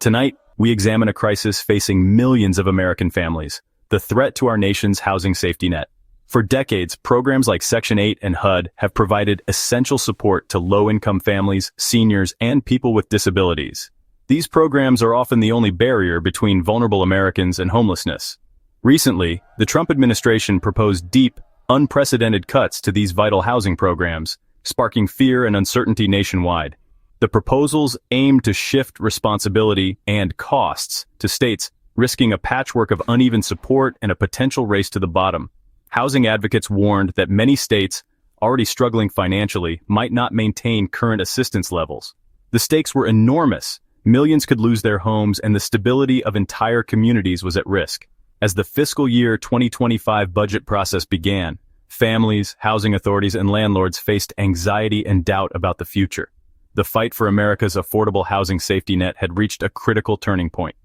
Tonight, we examine a crisis facing millions of American families, the threat to our nation's housing safety net. For decades, programs like Section 8 and HUD have provided essential support to low-income families, seniors, and people with disabilities. These programs are often the only barrier between vulnerable Americans and homelessness. Recently, the Trump administration proposed deep, unprecedented cuts to these vital housing programs, sparking fear and uncertainty nationwide. The proposals aim to shift responsibility and costs to states, risking a patchwork of uneven support and a potential race to the bottom. Housing advocates warned that many states, already struggling financially, might not maintain current assistance levels. The stakes were enormous. Millions could lose their homes, and the stability of entire communities was at risk. As the fiscal year 2025 budget process began, families, housing authorities, and landlords faced anxiety and doubt about the future. The fight for America's affordable housing safety net had reached a critical turning point.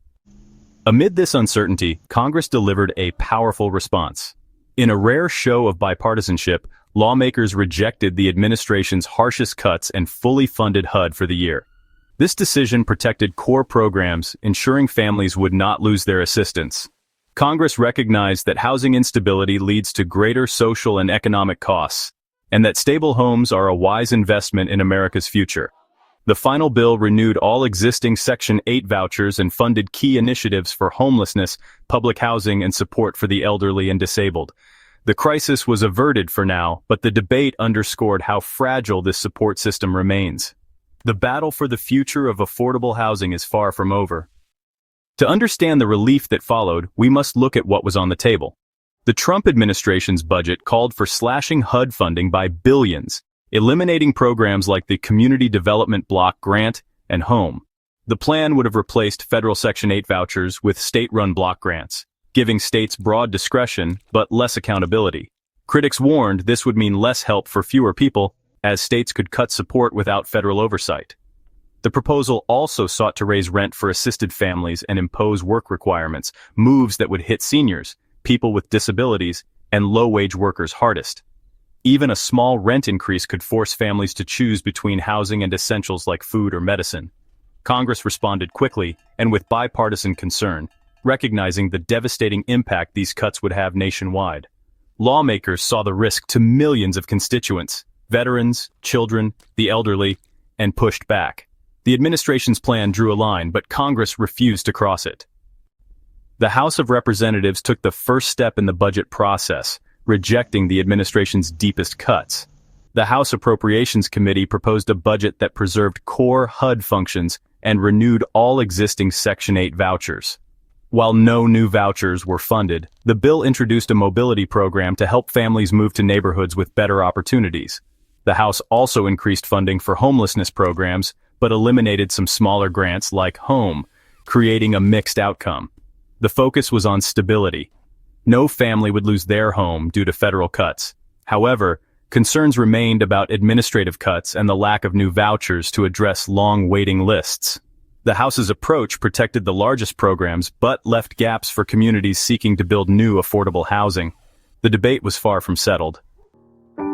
Amid this uncertainty, Congress delivered a powerful response. In a rare show of bipartisanship, lawmakers rejected the administration's harshest cuts and fully funded HUD for the year. This decision protected core programs, ensuring families would not lose their assistance. Congress recognized that housing instability leads to greater social and economic costs, and that stable homes are a wise investment in America's future. The final bill renewed all existing Section 8 vouchers and funded key initiatives for homelessness, public housing, and support for the elderly and disabled. The crisis was averted for now, but the debate underscored how fragile this support system remains. The battle for the future of affordable housing is far from over. To understand the relief that followed, we must look at what was on the table. The Trump administration's budget called for slashing HUD funding by billions, eliminating programs like the Community Development Block Grant and Home. The plan would have replaced federal Section 8 vouchers with state-run block grants, giving states broad discretion but less accountability. Critics warned this would mean less help for fewer people, as states could cut support without federal oversight. The proposal also sought to raise rent for assisted families and impose work requirements, moves that would hit seniors, people with disabilities, and low-wage workers hardest. Even a small rent increase could force families to choose between housing and essentials like food or medicine. Congress responded quickly and with bipartisan concern, recognizing the devastating impact these cuts would have nationwide. Lawmakers saw the risk to millions of constituents, veterans, children, the elderly, and pushed back. The administration's plan drew a line, but Congress refused to cross it. The House of Representatives took the first step in the budget process, rejecting the administration's deepest cuts. The House Appropriations Committee proposed a budget that preserved core HUD functions and renewed all existing Section 8 vouchers. While no new vouchers were funded, the bill introduced a mobility program to help families move to neighborhoods with better opportunities. The House also increased funding for homelessness programs, but eliminated some smaller grants like Home, creating a mixed outcome. The focus was on stability. No family would lose their home due to federal cuts. However, concerns remained about administrative cuts and the lack of new vouchers to address long waiting lists. The House's approach protected the largest programs but left gaps for communities seeking to build new affordable housing. The debate was far from settled.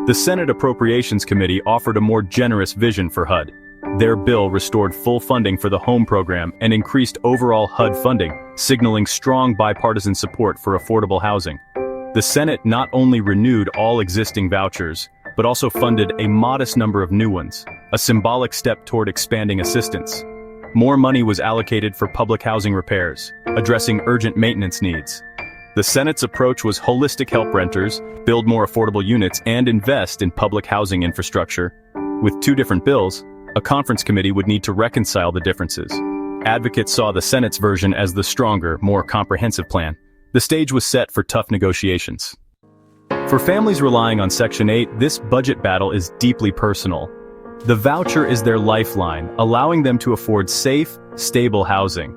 The Senate Appropriations Committee offered a more generous vision for HUD. Their bill restored full funding for the Home program and increased overall HUD funding, signaling strong bipartisan support for affordable housing. The Senate not only renewed all existing vouchers, but also funded a modest number of new ones, a symbolic step toward expanding assistance. More money was allocated for public housing repairs, addressing urgent maintenance needs. The Senate's approach was holistic: help renters, build more affordable units, and invest in public housing infrastructure. With two different bills, a conference committee would need to reconcile the differences. Advocates saw the Senate's version as the stronger, more comprehensive plan. The stage was set for tough negotiations. For families relying on Section 8, this budget battle is deeply personal. The voucher is their lifeline, allowing them to afford safe, stable housing.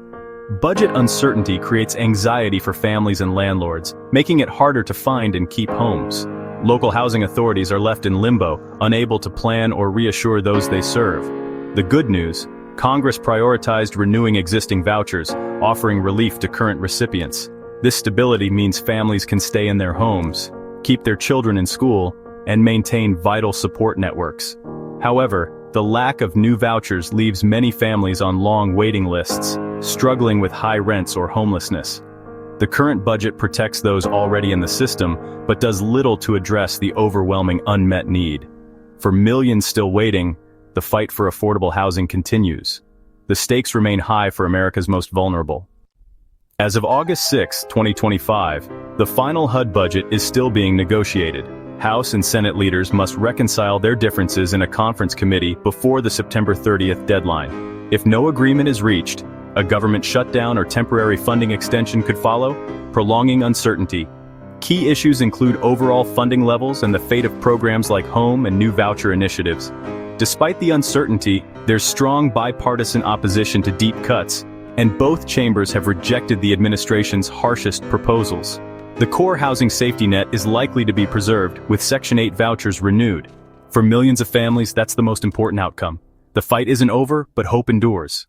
Budget uncertainty creates anxiety for families and landlords, making it harder to find and keep homes. Local housing authorities are left in limbo, unable to plan or reassure those they serve. The good news: Congress prioritized renewing existing vouchers, offering relief to current recipients. This stability means families can stay in their homes, keep their children in school, and maintain vital support networks. However, the lack of new vouchers leaves many families on long waiting lists, struggling with high rents or homelessness. The current budget protects those already in the system, but does little to address the overwhelming unmet need. For millions still waiting, the fight for affordable housing continues. The stakes remain high for America's most vulnerable. As of August 6, 2025, the final HUD budget is still being negotiated. House and Senate leaders must reconcile their differences in a conference committee before the September 30th deadline. If no agreement is reached, a government shutdown or temporary funding extension could follow, prolonging uncertainty. Key issues include overall funding levels and the fate of programs like home and new voucher initiatives. Despite the uncertainty, there's strong bipartisan opposition to deep cuts, and both chambers have rejected the administration's harshest proposals. The core housing safety net is likely to be preserved, with Section 8 vouchers renewed. For millions of families, that's the most important outcome. The fight isn't over, but hope endures.